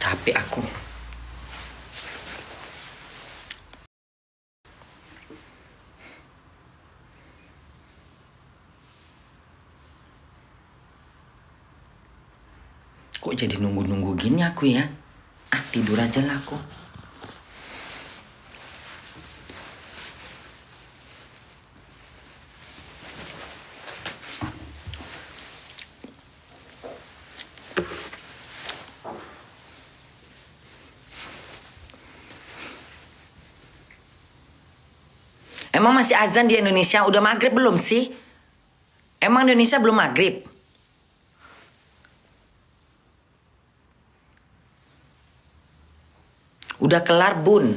Capek aku. Kok jadi nunggu-nunggu gini aku ya? Tidur aja lah aku. Emang masih azan di Indonesia? Udah maghrib belum sih? Emang Indonesia belum maghrib? Udah kelar, Bun.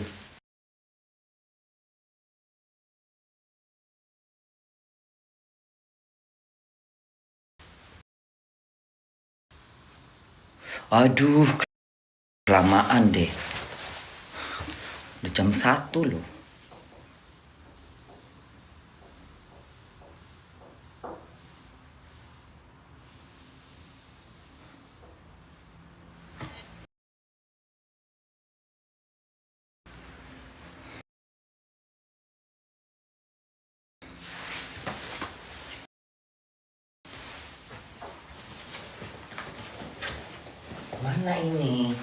Aduh, kelamaan deh. Udah jam 1 loh. Mana ini?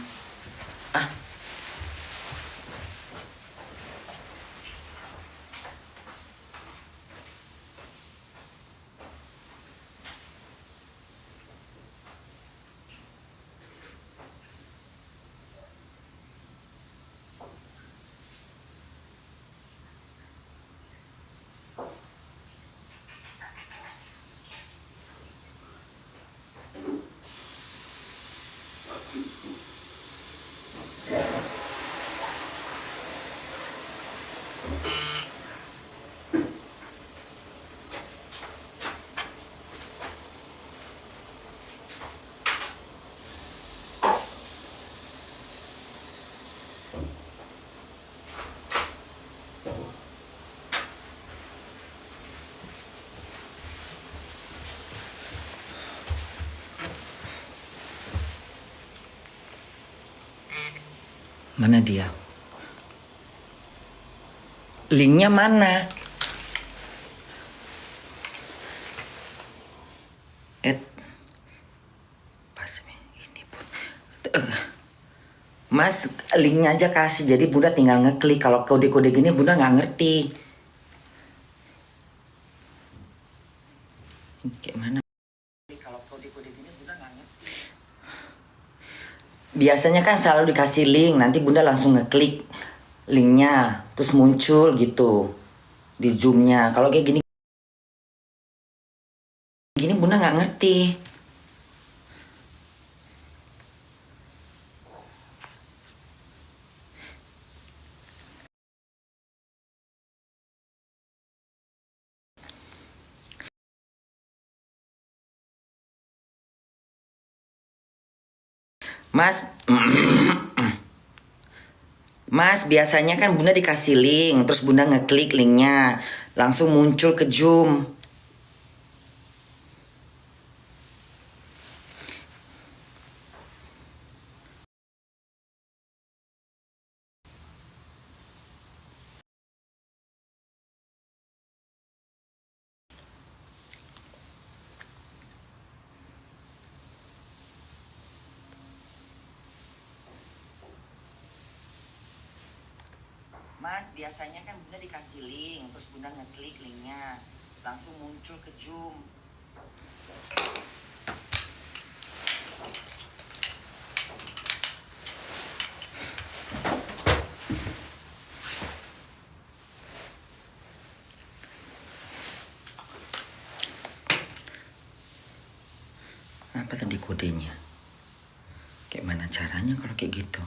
Mana dia? Linknya mana? Pas ini Bun. Mas, linknya aja kasih. Jadi Bunda tinggal ngeklik. Kalau kode-kode gini Bunda nggak ngerti. Kayak mana? Kalau kode-kode gini Bunda nggak ngerti. Biasanya kan selalu dikasih link. Nanti Bunda langsung ngeklik linknya. Terus muncul gitu di zoomnya. Kalau kayak gini Bunda nggak ngerti. Mas, Mas, biasanya kan Bunda dikasih link, terus Bunda ngeklik linknya, langsung muncul ke Zoom. Mas, biasanya kan Bunda dikasih link, terus Bunda ngeklik linknya, langsung muncul ke Zoom. Apa tadi kodenya? Kayak mana caranya kalau kayak gitu?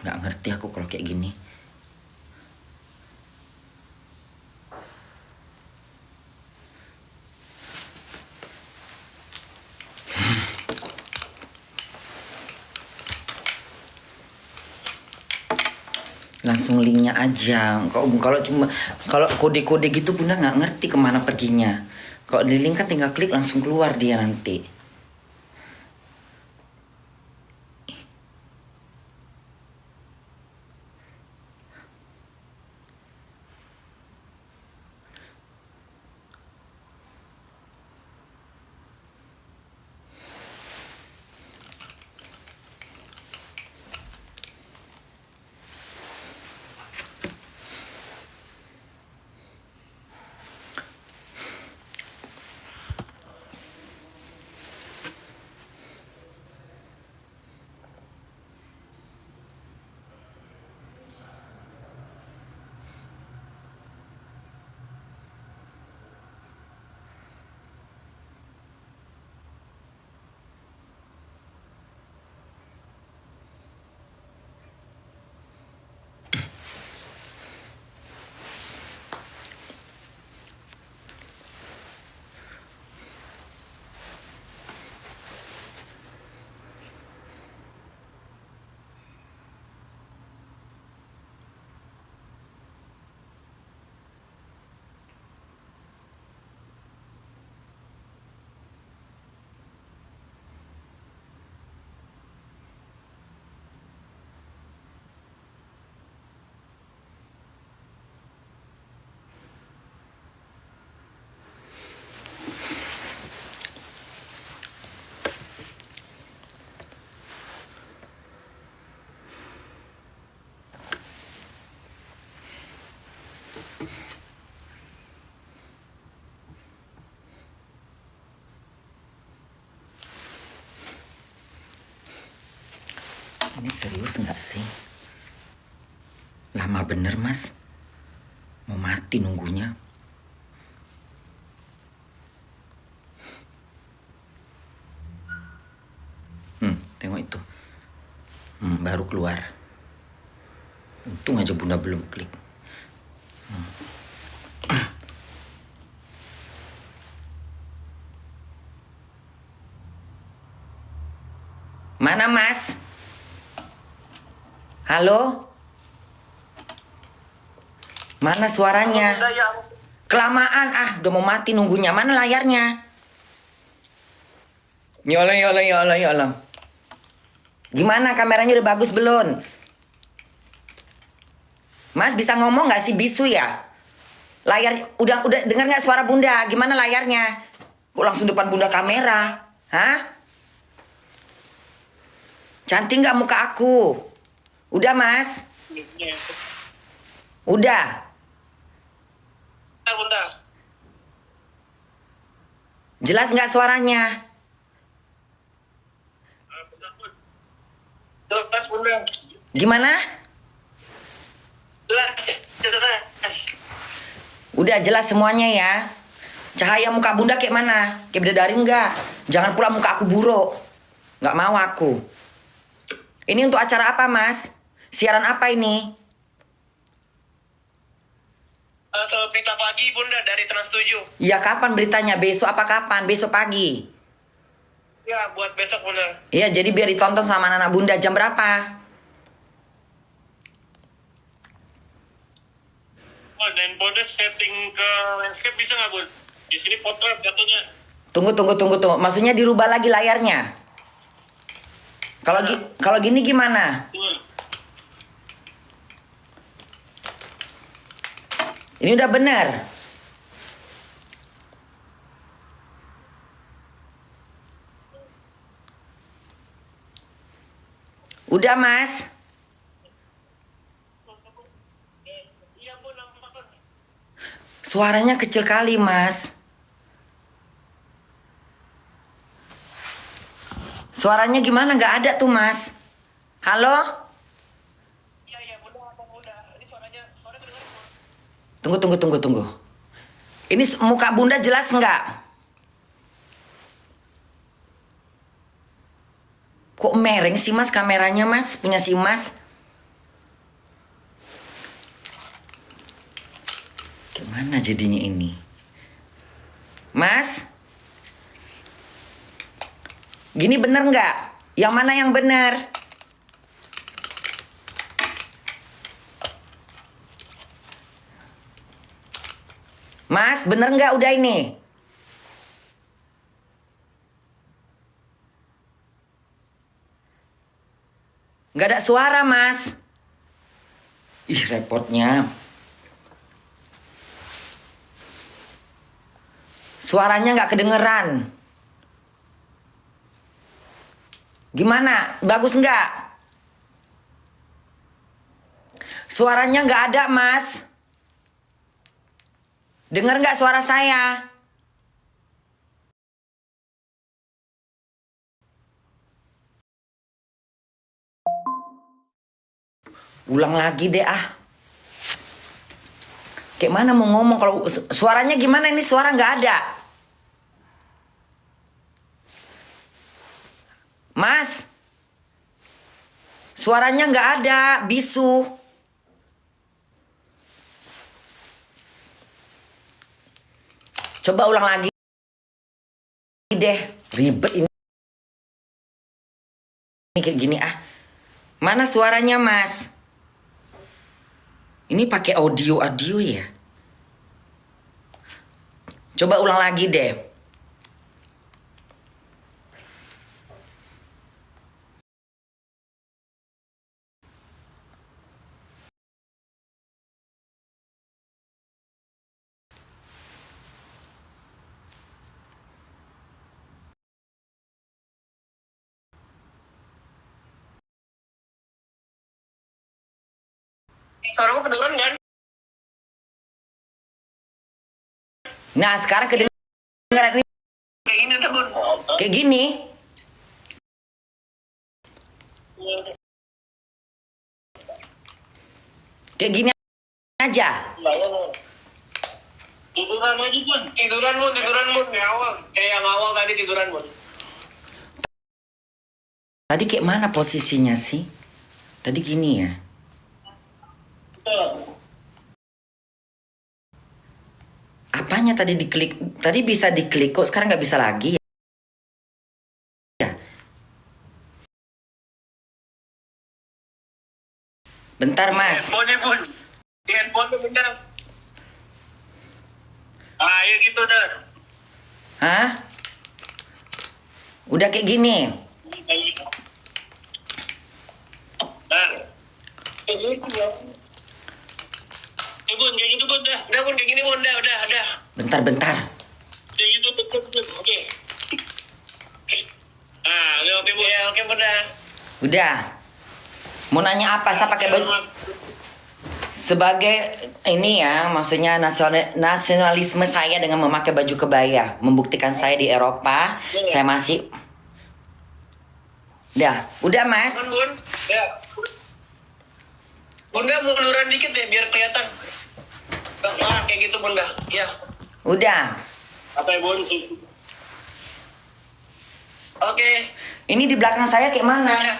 Nggak ngerti aku kalau kayak gini. Langsung linknya aja. Kalau kode-kode gitu Bunda nggak ngerti kemana perginya. Kalau di link kan tinggal klik langsung keluar dia nanti. Ini serius nggak sih? Lama bener Mas. Mau mati nunggunya. Tengok itu. Baru keluar. Untung aja Bunda belum klik. Mana Mas? Halo? Mana suaranya? Kelamaan udah mau mati nunggunya. Mana layarnya? Ya Allah, ya Allah, ya Allah, ya Allah. Gimana kameranya udah bagus belum? Mas bisa ngomong nggak sih bisu ya? Layar udah dengar nggak suara Bunda? Gimana layarnya? Kok langsung depan Bunda kamera? Hah? Cantik nggak muka aku? Udah Mas? Udah. Bunda. Jelas nggak suaranya? Jelas Bunda. Gimana? Jelas. Udah jelas semuanya ya. Cahaya muka Bunda kayak mana? Kayak bidadari nggak? Jangan pula muka aku buruk. Nggak mau aku. Ini untuk acara apa Mas? Siaran apa ini? Berita pagi Bunda dari Trans 7. Ya kapan beritanya? Besok apa kapan? Besok pagi. Ya buat besok Bunda. Iya jadi biar ditonton sama anak-anak Bunda. Jam berapa? Oh, dan Bunda setting ke landscape bisa nggak Bun? Di sini potret jatuhnya. Tunggu. Maksudnya dirubah lagi layarnya? Kalau gini gimana? Ini udah bener. Udah Mas. Iya Bun, apa? Suaranya kecil kali Mas. Suaranya gimana? Nggak ada tuh Mas. Halo? Iya Bunda, apa Bunda? Ini suara kedengeran Bun. Tunggu. Ini muka Bunda jelas nggak? Kok mereng sih Mas kameranya Mas? Punya si Mas? Gimana jadinya ini? Mas? Gini bener nggak? Yang mana yang bener? Mas, bener nggak udah ini? Nggak ada suara, Mas. Ih, repotnya. Suaranya nggak kedengeran. Gimana? Bagus nggak? Suaranya nggak ada, Mas. Dengar nggak suara saya? Ulang lagi deh ah. Kayak mana mau ngomong kalau suaranya gimana ini suara nggak ada. Mas, suaranya nggak ada, bisu. Coba ulang lagi deh, ribet ini. Ini kayak gini ah. Mana suaranya Mas? Ini pakai audio ya. Coba ulang lagi deh. Suaramu kedengeran kan? Nah sekarang kedengeran ini Kayak gini udah Bun. kayak gini. Kayak gini aja. Tiduran aja Bun. Tiduran Bun. Kayak awal. Kayak yang awal tadi tiduran Bun. Tadi kayak mana posisinya sih? Tadi gini ya. Apanya tadi diklik? Tadi bisa diklik kok sekarang nggak bisa lagi ya? Bentar Mas. Handphone Bun. Di handphone bentar. Ah ya gitu dah. Hah? Udah kayak gini. Nah. Kayak gitu ya. Bun, kayak gitu Bun dah. Udah Bun, kayak gini Bun, udah. Bentar. Kayak gitu Bun. Oke. Ah, udah oke Bun. Ya, oke Bun dah. Udah. Mau nanya apa? Saya pakai baju. Sebagai ini ya, maksudnya nasionalisme saya dengan memakai baju kebaya, membuktikan saya di Eropa, saya masih. Udah Mas. Bun. Ya. Bunda munduran dikit deh biar kelihatan. Nah, kayak gitu Bunda. Ya. Udah. Apa ya Bun? Oke. Ini di belakang saya kayak mana? Ya.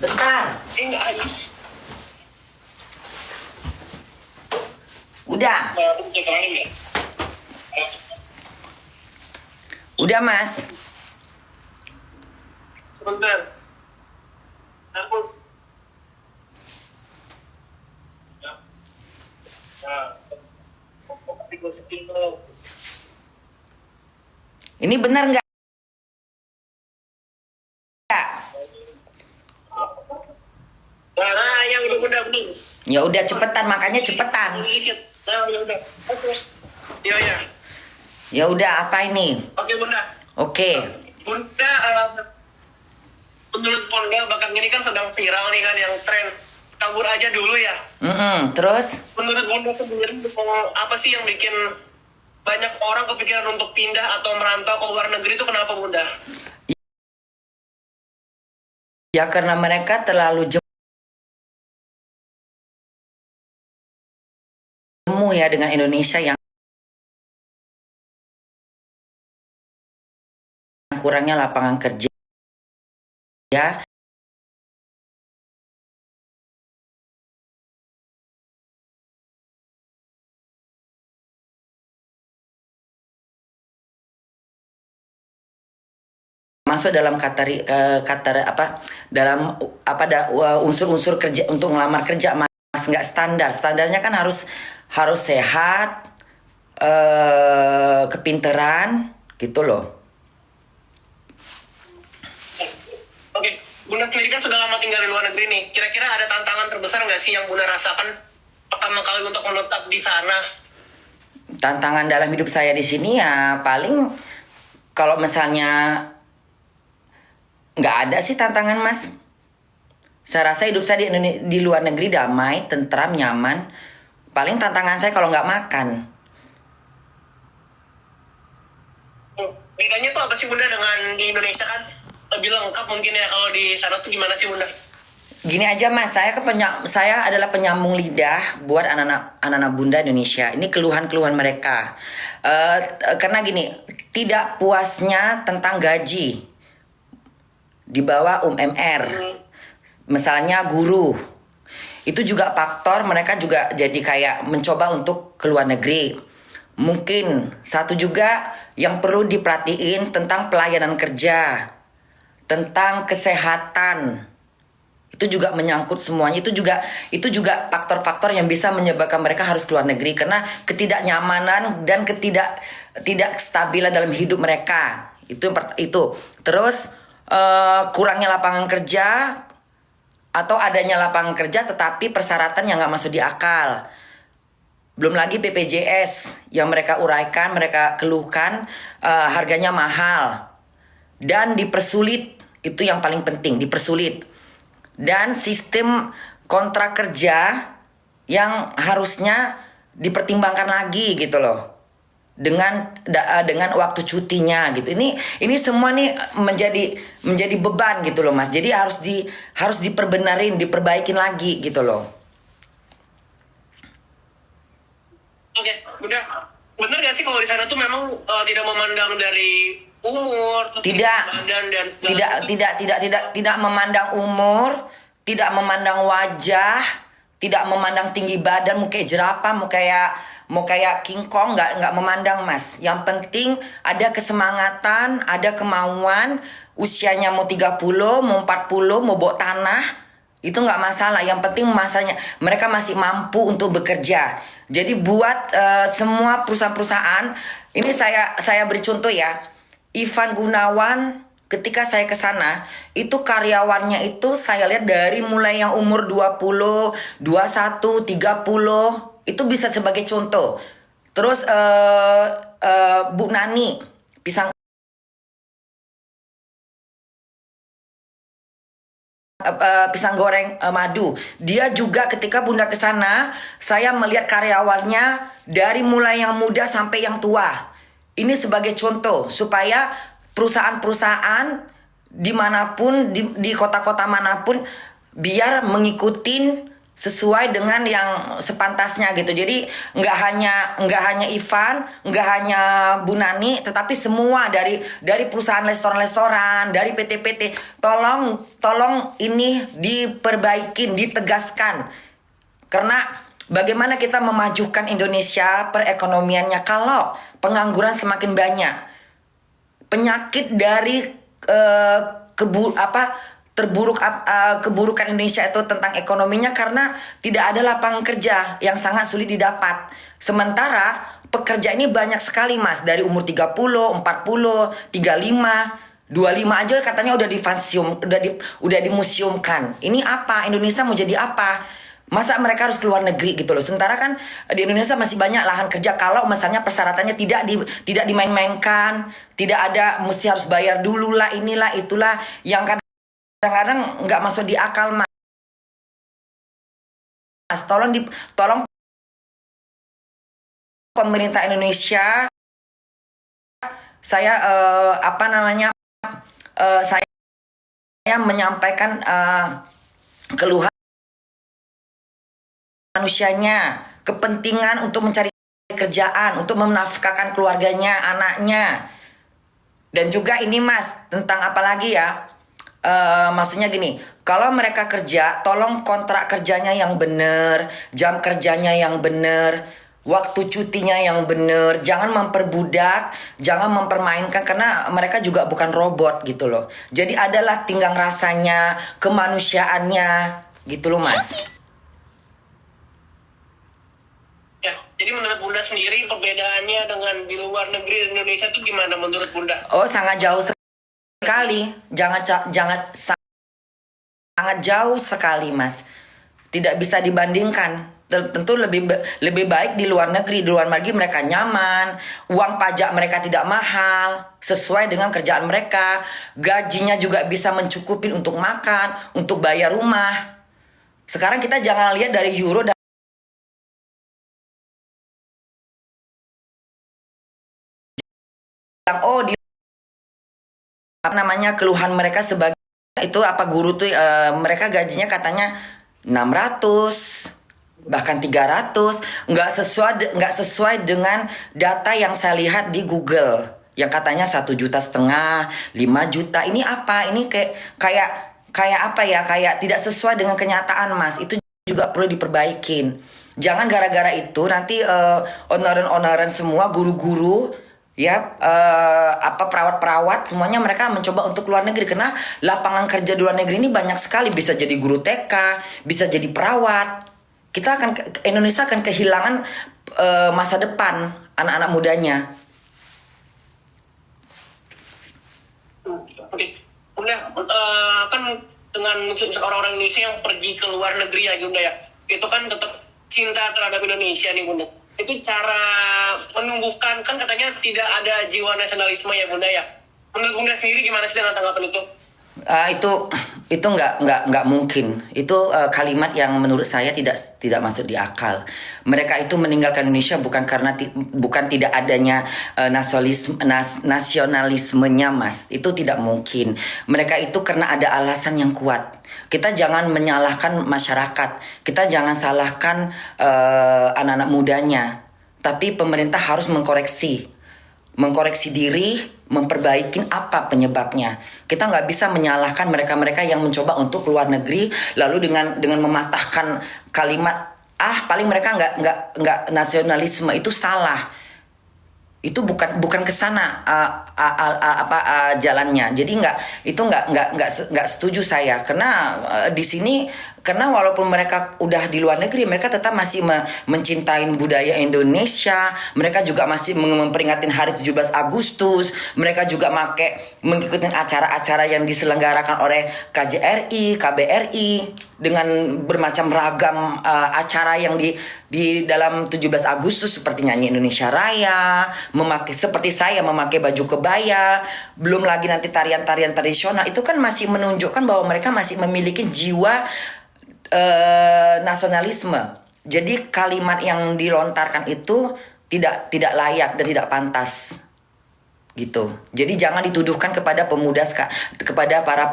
Bentar. Enggak habis. Udah. Aku bisa terangin ya. Udah Mas. Sebentar. Aku. Ya. Ini benar nggak? Nah, yang udah belum. Ya udah cepetan, makanya cepetan. Dikit. Nah, udah. Oke. Iya ya. Ya udah apa ini? Oke Bunda. Oke. Bunda, menurut Bunda bahkan ini kan sedang viral nih kan yang tren kabur aja dulu ya. Terus? Menurut Bunda sendiri apa sih yang bikin banyak orang kepikiran untuk pindah atau merantau ke luar negeri itu kenapa Bunda? Ya karena mereka terlalu jemu ya dengan Indonesia yang kurangnya lapangan kerja. masuk dalam unsur-unsur kerja untuk ngelamar kerja, Mas. Nggak standarnya kan harus sehat, kepinteran gitu loh. Oke, Bunda sendiri kan sudah lama tinggal di luar negeri nih. Kira-kira ada tantangan terbesar nggak sih yang Bunda rasakan pertama kali untuk menetap di sana? Tantangan dalam hidup saya di sini ya paling kalau misalnya nggak ada sih tantangan, Mas. Saya rasa hidup saya di luar negeri damai, tentram, nyaman. Paling tantangan saya kalau nggak makan. Bedanya tuh apa sih Bunda dengan di Indonesia kan? Lebih lengkap mungkin ya, kalau di sana tuh gimana sih Bunda? Gini aja, Mas, saya adalah penyambung lidah buat anak-anak Bunda Indonesia. Ini keluhan-keluhan mereka. Karena gini, tidak puasnya tentang gaji di bawah UMR. Misalnya guru. Itu juga faktor mereka juga jadi kayak mencoba untuk keluar negeri. Mungkin satu juga yang perlu diperhatiin tentang pelayanan kerja, tentang kesehatan. Itu juga menyangkut semuanya. Itu juga faktor-faktor yang bisa menyebabkan mereka harus keluar negeri karena ketidaknyamanan dan tidak stabilan dalam hidup mereka. Itu. Terus kurangnya lapangan kerja atau adanya lapangan kerja tetapi persyaratan yang nggak masuk di akal. Belum lagi BPJS yang mereka uraikan, mereka keluhkan harganya mahal dan dipersulit. Itu yang paling penting, dipersulit. Dan sistem kontrak kerja yang harusnya dipertimbangkan lagi gitu loh, dengan waktu cutinya gitu. Ini semua nih menjadi beban gitu loh, Mas. Jadi harus diperbaikin lagi gitu loh. Oke, Bunda, bener gak sih kalau di sana tuh memang tidak memandang dari umur, badan dan segala tidak memandang umur, tidak memandang wajah, tidak memandang tinggi badan, mau kayak jerapah, mau kayak King Kong, nggak memandang, Mas. Yang penting ada kesemangatan, ada kemauan, usianya mau 30, mau 40, mau bawa tanah, itu nggak masalah. Yang penting masanya mereka masih mampu untuk bekerja. Jadi buat semua perusahaan-perusahaan, ini saya beri contoh ya. Ivan Gunawan ketika saya ke sana, itu karyawannya itu saya lihat dari mulai yang umur 20, 21, 30, itu bisa sebagai contoh. Terus Bu Nani, pisang goreng madu. Dia juga ketika Bunda ke sana, saya melihat karyawannya dari mulai yang muda sampai yang tua. Ini sebagai contoh supaya perusahaan-perusahaan dimanapun di kota-kota manapun biar mengikutin sesuai dengan yang sepantasnya gitu. Jadi nggak hanya Ivan, nggak hanya Bu Nani, tetapi semua dari perusahaan restoran-restoran, dari PT-PT, tolong ini diperbaikin, ditegaskan. Karena bagaimana kita memajukan Indonesia perekonomiannya kalau pengangguran semakin banyak, penyakit dari keburukan Indonesia itu tentang ekonominya karena tidak ada lapangan kerja yang sangat sulit didapat. Sementara pekerja ini banyak sekali, Mas, dari umur 30, 40, 35, 25 aja katanya udah dimuseumkan. Ini apa? Indonesia mau jadi apa? Masa mereka harus keluar negeri gitu loh. Sementara kan di Indonesia masih banyak lahan kerja kalau misalnya persyaratannya tidak dimain-mainkan, tidak ada mesti harus bayar dulu lah, inilah itulah yang kadang-kadang nggak masuk di akal, Mas. Tolong pemerintah Indonesia, saya saya menyampaikan keluhan manusianya, kepentingan untuk mencari kerjaan, untuk menafkahkan keluarganya, anaknya. Dan juga ini, Mas, tentang apa lagi ya? Maksudnya gini, kalau mereka kerja, tolong kontrak kerjanya yang benar, jam kerjanya yang benar. waktu cutinya yang bener, jangan memperbudak, jangan mempermainkan karena mereka juga bukan robot gitu loh. Jadi adalah tinggang rasanya, kemanusiaannya gitu loh Mas. Ya, jadi menurut Bunda sendiri perbedaannya dengan di luar negeri dan Indonesia itu gimana menurut Bunda? Oh, sangat jauh sekali. Jangan sangat jauh sekali Mas. Tidak bisa dibandingkan. Tentu lebih baik di luar negeri. Di luar negeri mereka nyaman, uang pajak mereka tidak mahal, sesuai dengan kerjaan mereka. Gajinya juga bisa mencukupi untuk makan, untuk bayar rumah. Sekarang kita jangan lihat dari euro dan oh di apa namanya keluhan mereka sebagai itu apa guru tuh mereka gajinya katanya 600 bahkan 300 nggak sesuai dengan data yang saya lihat di Google yang katanya 1,5 juta 5 juta ini apa ini kayak apa ya kayak tidak sesuai dengan kenyataan Mas itu juga perlu diperbaikin jangan gara-gara itu nanti onoran semua guru-guru ya apa perawat-perawat semuanya mereka mencoba untuk luar negeri karena lapangan kerja di luar negeri ini banyak sekali bisa jadi guru TK bisa jadi perawat kita Indonesia akan kehilangan masa depan anak-anak mudanya. Oke, Bunda, kan dengan orang-orang Indonesia yang pergi ke luar negeri ya Bunda ya, itu kan tetap cinta terhadap Indonesia nih Bunda. Itu cara menumbuhkan kan katanya tidak ada jiwa nasionalisme ya Bunda ya. Menurut Bunda sendiri gimana sih dengan tanggapan itu? Itu nggak mungkin. Itu kalimat yang menurut saya tidak masuk di akal. Mereka itu meninggalkan Indonesia bukan karena bukan tidak adanya nasionalismenya Mas. Itu tidak mungkin. Mereka itu karena ada alasan yang kuat. Kita jangan menyalahkan masyarakat. Kita jangan salahkan anak-anak mudanya. Tapi pemerintah harus mengkoreksi diri, memperbaiki apa penyebabnya. Kita nggak bisa menyalahkan mereka-mereka yang mencoba untuk keluar negeri, lalu dengan mematahkan kalimat paling mereka nggak nasionalisme itu salah. Itu bukan ke sana jalannya. Jadi nggak setuju saya karena di sini karena walaupun mereka udah di luar negeri mereka tetap masih mencintai budaya Indonesia. Mereka juga masih memperingati hari 17 Agustus. Mereka juga mengikuti acara-acara yang diselenggarakan oleh KJRI, KBRI dengan bermacam ragam acara yang di dalam 17 Agustus seperti nyanyi Indonesia Raya, seperti saya memakai baju kebaya, belum lagi nanti tarian-tarian tradisional itu kan masih menunjukkan bahwa mereka masih memiliki jiwa nasionalisme. Jadi kalimat yang dilontarkan itu tidak layak dan tidak pantas. Gitu. Jadi jangan dituduhkan kepada pemuda kepada para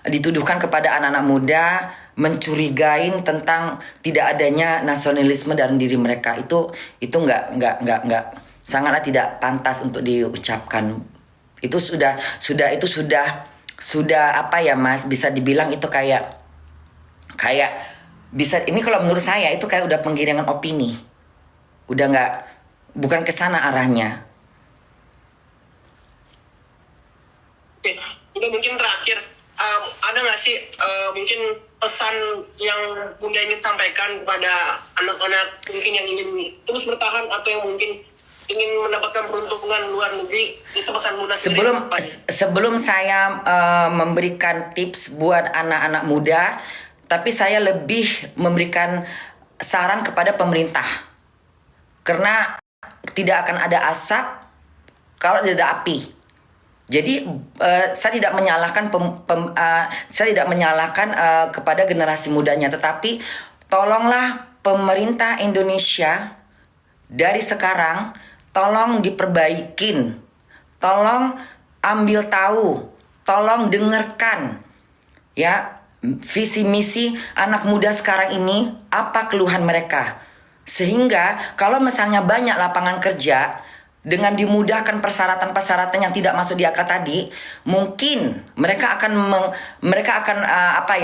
dituduhkan kepada anak-anak muda mencurigain tentang tidak adanya nasionalisme dalam diri mereka. Itu nggak sangatlah tidak pantas untuk diucapkan. Itu sudah apa ya Mas, bisa dibilang itu kayak bisa ini kalau menurut saya itu kayak udah penggiringan opini. Bukan ke sana arahnya. Oke, udah mungkin terakhir ada nggak sih mungkin pesan yang Bunda ingin sampaikan kepada anak-anak mungkin yang ingin terus bertahan atau yang mungkin ingin mendapatkan peruntungan luar negeri, itu pesan Bunda sebelum saya memberikan tips buat anak-anak muda, tapi saya lebih memberikan saran kepada pemerintah karena tidak akan ada asap kalau tidak ada api. Jadi saya tidak menyalahkan kepada generasi mudanya, tetapi tolonglah pemerintah Indonesia dari sekarang tolong diperbaikin, tolong ambil tahu, tolong dengarkan ya visi misi anak muda sekarang ini apa keluhan mereka, sehingga kalau misalnya banyak lapangan kerja dengan dimudahkan persyaratan-persyaratan yang tidak masuk di akal tadi, mungkin mereka akan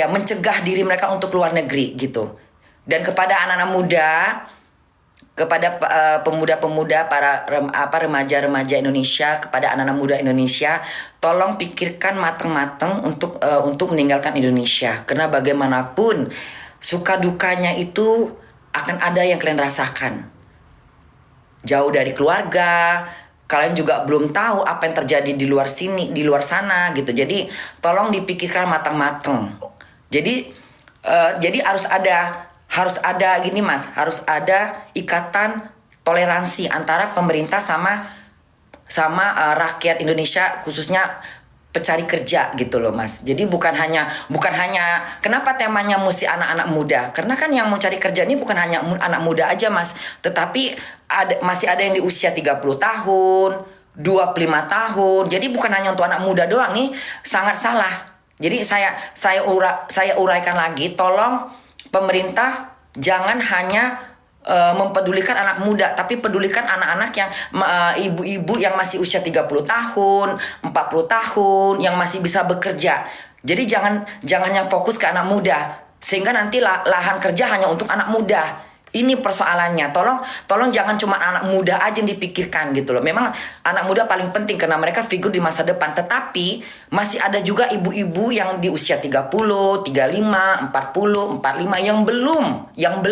mencegah diri mereka untuk keluar negeri gitu. Dan kepada anak-anak muda, kepada pemuda-pemuda, para remaja-remaja Indonesia, kepada anak-anak muda Indonesia, tolong pikirkan matang-matang untuk meninggalkan Indonesia. Karena bagaimanapun suka dukanya itu akan ada yang kalian rasakan. Jauh dari keluarga, kalian juga belum tahu apa yang terjadi di luar sini, di luar sana gitu. Jadi tolong dipikirkan matang-matang. Jadi harus ada gini Mas, harus ada ikatan toleransi antara pemerintah sama rakyat Indonesia, khususnya pencari kerja gitu loh Mas. Jadi bukan hanya kenapa temanya mesti anak-anak muda? Karena kan yang mau cari kerja ini bukan hanya anak muda aja Mas, tetapi masih ada yang di usia 30 tahun, 25 tahun. Jadi bukan hanya untuk anak muda doang, nih sangat salah. Jadi saya uraikan lagi, tolong pemerintah jangan hanya mempedulikan anak muda, tapi pedulikan anak-anak yang ibu-ibu yang masih usia 30 tahun, 40 tahun, yang masih bisa bekerja. Jadi jangan yang fokus ke anak muda, sehingga nanti lahan kerja hanya untuk anak muda. Ini persoalannya. Tolong jangan cuma anak muda aja yang dipikirkan gitu loh. Memang anak muda paling penting karena mereka figur di masa depan. Tetapi masih ada juga ibu-ibu yang di usia 30, 35, 40, 45 yang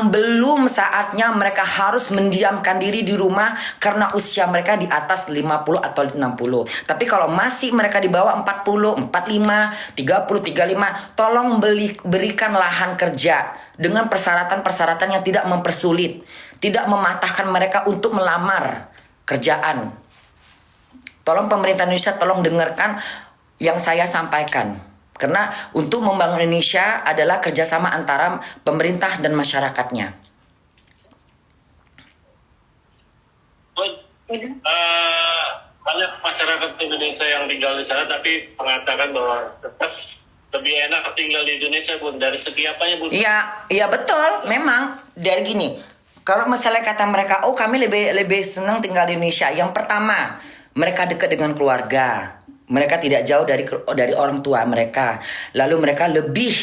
belum saatnya mereka harus mendiamkan diri di rumah karena usia mereka di atas 50 atau 60. Tapi kalau masih mereka di bawah 40, 45, 30, 35, tolong berikan lahan kerja dengan persyaratan-persyaratan yang tidak mempersulit, tidak mematahkan mereka untuk melamar kerjaan. Tolong pemerintah Indonesia, tolong dengarkan yang saya sampaikan. Karena untuk membangun Indonesia adalah kerjasama antara pemerintah dan masyarakatnya. Banyak masyarakat Indonesia yang tinggal di sana tapi mengatakan bahwa tetap lebih enak tinggal di Indonesia Bun, dari segi apanya Bun? Iya betul, memang dari gini. Kalau misalnya kata mereka, oh kami lebih senang tinggal di Indonesia. Yang pertama, mereka dekat dengan keluarga. Mereka tidak jauh dari orang tua mereka. Lalu mereka lebih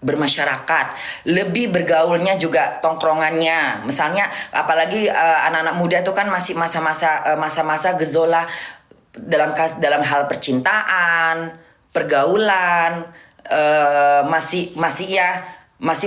bermasyarakat, lebih bergaulnya juga tongkrongannya. Misalnya apalagi anak-anak muda itu kan masih masa-masa gezola dalam hal percintaan, pergaulan, masih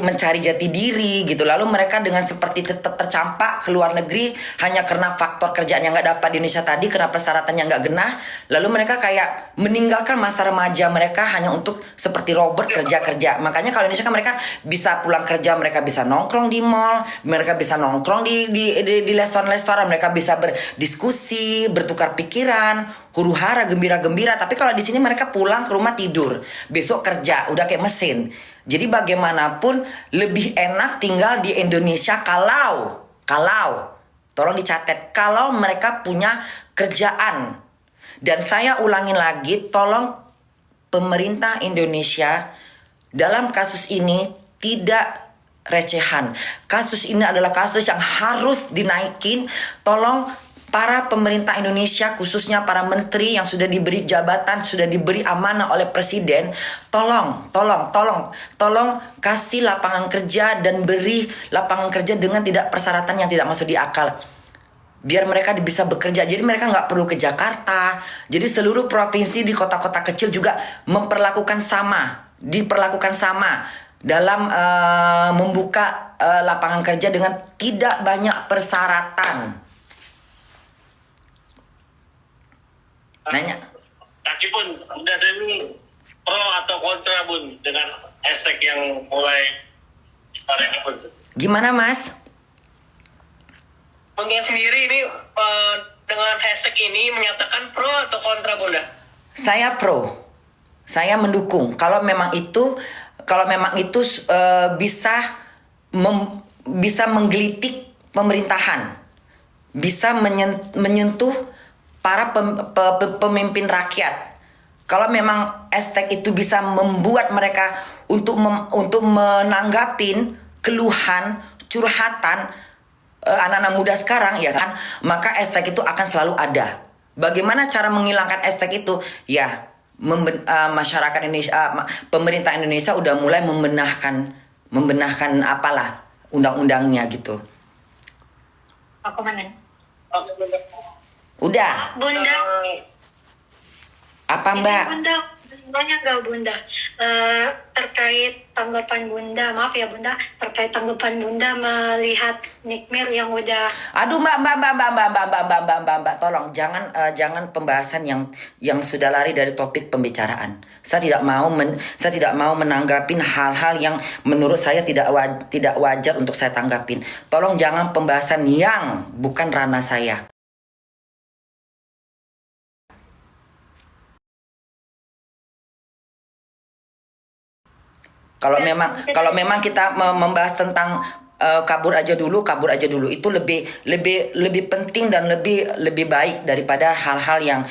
mencari jati diri gitu. Lalu mereka dengan seperti tercampak ke luar negeri hanya karena faktor kerjaan yang nggak dapat di Indonesia tadi, karena persyaratan yang nggak genah. Lalu mereka kayak meninggalkan masa remaja mereka hanya untuk seperti robot kerja. Makanya kalau Indonesia kan mereka bisa pulang kerja, mereka bisa nongkrong di mall, mereka bisa nongkrong di restoran, mereka bisa berdiskusi, bertukar pikiran, huru-hara, gembira-gembira. Tapi kalau di sini mereka pulang ke rumah tidur, besok kerja, udah kayak mesin. Jadi bagaimanapun lebih enak tinggal di Indonesia kalau tolong dicatat, kalau mereka punya kerjaan. Dan saya ulangin lagi, tolong pemerintah Indonesia dalam kasus ini tidak recehan. Kasus ini adalah kasus yang harus dinaikin. Tolong para pemerintah Indonesia, khususnya para menteri yang sudah diberi jabatan, sudah diberi amanah oleh presiden, tolong kasih lapangan kerja dan beri lapangan kerja dengan persyaratan yang tidak masuk di akal. Biar mereka bisa bekerja. Jadi mereka nggak perlu ke Jakarta. Jadi seluruh provinsi di kota-kota kecil juga diperlakukan sama dalam membuka lapangan kerja dengan tidak banyak persyaratan. Nanya. Kaki Bun, Anda sendiri pro atau kontra Bun dengan hashtag yang mulai hari ini Bun? Gimana Mas? Bunda sendiri ini dengan hashtag ini menyatakan pro atau kontra Bunda? Saya pro. Saya mendukung. Kalau memang itu bisa menggelitik pemerintahan, bisa menyentuh para pemimpin rakyat. Kalau memang hashtag itu bisa membuat mereka untuk menanggapin keluhan, curhatan anak-anak muda sekarang, ya kan, maka hashtag itu akan selalu ada. Bagaimana cara menghilangkan hashtag itu? Ya, masyarakat Indonesia, pemerintah Indonesia udah mulai membenahkan membenahkan apalah undang-undangnya gitu. Aku mana? Oke, Bunda. Udah. Bunda, Apa izin Mbak? Bunda, banyak gak Bunda? Terkait tanggapan Bunda, maaf ya Bunda, terkait tanggapan Bunda melihat Nikmir yang udah Aduh Mbak, tolong jangan pembahasan yang sudah lari dari topik pembicaraan. Saya tidak mau menanggapin hal-hal yang menurut saya tidak wajar untuk saya tanggapin. Tolong jangan pembahasan yang bukan ranah saya. Kalau memang kita membahas tentang kabur aja dulu itu lebih penting dan lebih baik daripada hal-hal yang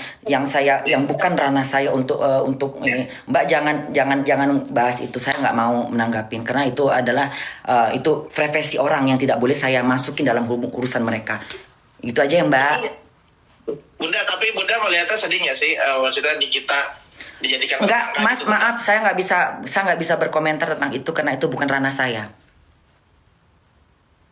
bukan ranah saya untuk ini. Mbak jangan bahas itu, saya nggak mau menanggapin karena itu adalah itu privasi orang yang tidak boleh saya masukin dalam urusan mereka. Itu aja ya Mbak. Bunda, tapi Bunda melihatnya sedih nggak sih? Maksudnya di kita dijadikan Enggak, tersangka Mas, gitu. maaf, saya nggak bisa berkomentar tentang itu karena itu bukan ranah saya.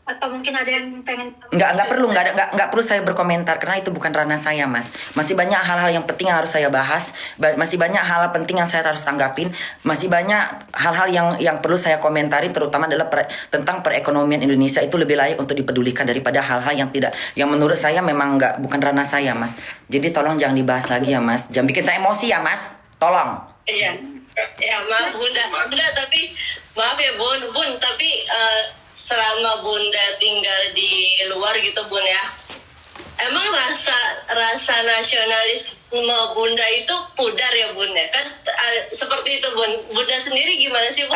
atau mungkin ada yang pengen Nggak perlu saya berkomentar karena itu bukan ranah saya, Mas. Masih banyak hal-hal yang penting yang harus saya bahas, masih banyak hal penting yang saya harus tanggapin, masih banyak hal-hal yang perlu saya komentari, terutama adalah tentang perekonomian Indonesia. Itu lebih layak untuk dipedulikan daripada hal-hal yang menurut saya memang bukan ranah saya, Mas. Jadi tolong jangan dibahas lagi ya, Mas. Jangan bikin saya emosi ya, Mas. Tolong. Iya, ya maaf Bunda, tapi maaf ya Bun, tapi selama Bunda tinggal di luar gitu Bun ya, emang rasa nasionalisme Bunda itu pudar ya Bun ya, kan seperti itu Bun. Bunda sendiri gimana sih Bun?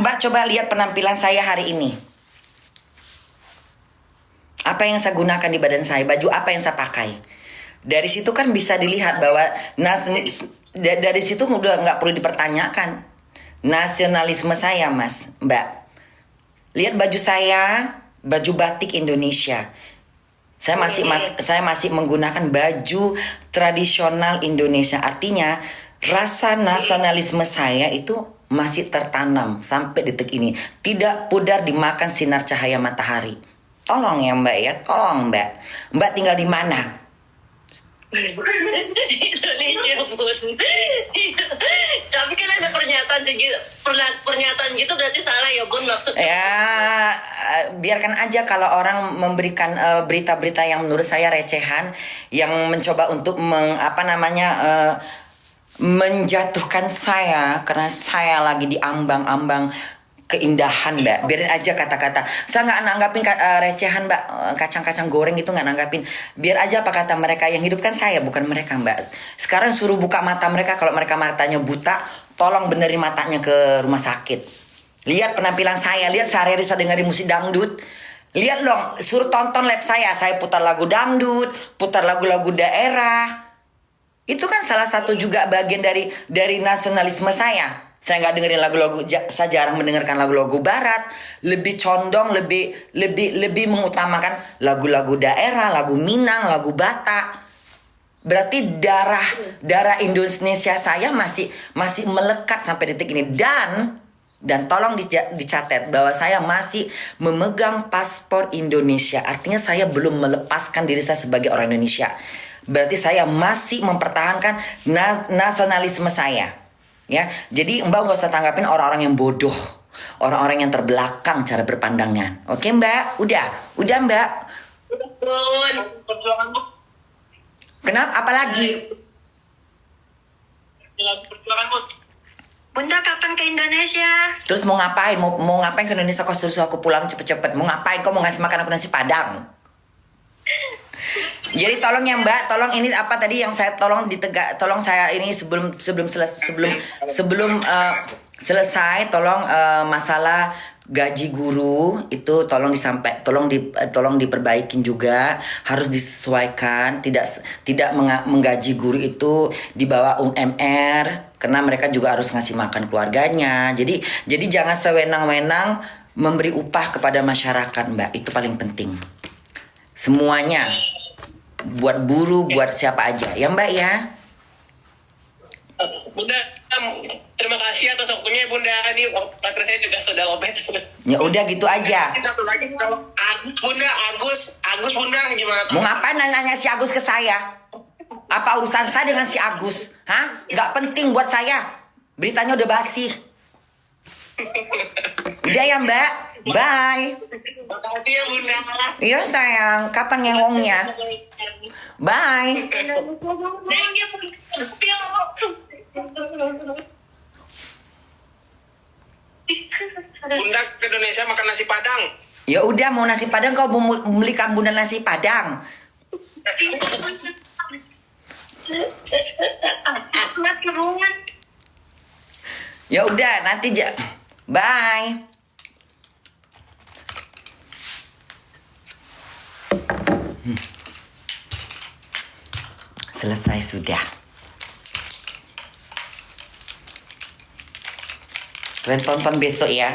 Mbak coba lihat penampilan saya hari ini. Apa yang saya gunakan di badan saya, baju apa yang saya pakai. Dari situ kan bisa dilihat bahwa dari situ udah nggak perlu dipertanyakan nasionalisme saya, Mas, Mbak. Lihat baju saya, baju batik Indonesia. Saya masih menggunakan baju tradisional Indonesia. Artinya rasa nasionalisme saya itu masih tertanam sampai detik ini. Tidak pudar dimakan sinar cahaya matahari. Tolong ya Mbak ya, tolong Mbak. Mbak tinggal di mana? Indonesia Bun. Tapi kan ada pernyataan gitu berarti salah ya Bun maksudnya. Ya, biarkan aja kalau orang memberikan berita-berita yang menurut saya recehan, yang mencoba untuk menjatuhkan saya karena saya lagi di ambang-ambang keindahan Mbak. Biarin aja kata-kata. Saya nggak nanggapin recehan Mbak. Kacang-kacang goreng itu nggak nanggapin. Biar aja apa kata mereka. Yang hidup kan saya, bukan mereka Mbak. Sekarang suruh buka mata mereka. Kalau mereka matanya buta, tolong benerin matanya ke rumah sakit. Lihat penampilan saya. Lihat sehari-hari saya dengerin musik dangdut. Lihat dong, suruh tonton lab saya. Saya putar lagu dangdut, putar lagu-lagu daerah. Itu kan salah satu juga bagian dari nasionalisme saya. Saya nggak dengerin lagu-lagu, saya jarang mendengarkan lagu-lagu barat. Lebih condong, lebih mengutamakan lagu-lagu daerah, lagu Minang, lagu Batak. Berarti darah Indonesia saya masih melekat sampai detik ini. Dan tolong dicatat bahwa saya masih memegang paspor Indonesia. Artinya saya belum melepaskan diri saya sebagai orang Indonesia. Berarti saya masih mempertahankan nasionalisme saya. Ya, jadi Mbak nggak usah tanggapin orang-orang yang bodoh, orang-orang yang terbelakang cara berpandangnya. Oke Mbak, udah Mbak. Bun, Perjuangan Bu. Kenapa? Apalagi? Perjuangan Bu. Bunda kapan ke Indonesia? Terus mau ngapain? Mau ngapain ke Indonesia? Kok suruh aku pulang cepet-cepet? Mau ngapain? Kok mau ngasih makan aku nasi Padang? Jadi tolong ya Mbak, tolong ini apa tadi yang saya tolong saya ini sebelum selesai tolong masalah gaji guru itu tolong diperbaikin juga, harus disesuaikan, tidak menggaji guru itu di bawah UMR karena mereka juga harus ngasih makan keluarganya. Jadi jangan sewenang-wenang memberi upah kepada masyarakat Mbak, itu paling penting. Semuanya. Buat buruh, buat siapa aja. Ya Mbak ya? Bunda, terima kasih atas waktunya Bunda. Ini baterai saya juga sudah lobet. Ya udah gitu aja. Satu lagi Bunda, Agus Bunda gimana? Mau ngapain nanya si Agus ke saya? Apa urusan saya dengan si Agus? Hah? Nggak penting buat saya. Beritanya udah basi. Udah ya Mbak. Bye. Makasih ya Bunda. Iya sayang. Kapan ngewongnya? Bye. Thank you, Bunda. Bunda ke Indonesia makan nasi Padang. Ya udah mau nasi Padang kau belikan Bunda nasi Padang. Ahmad kerungan. Ya udah nanti bye. Selesai sudah. Kalian tonton besok ya.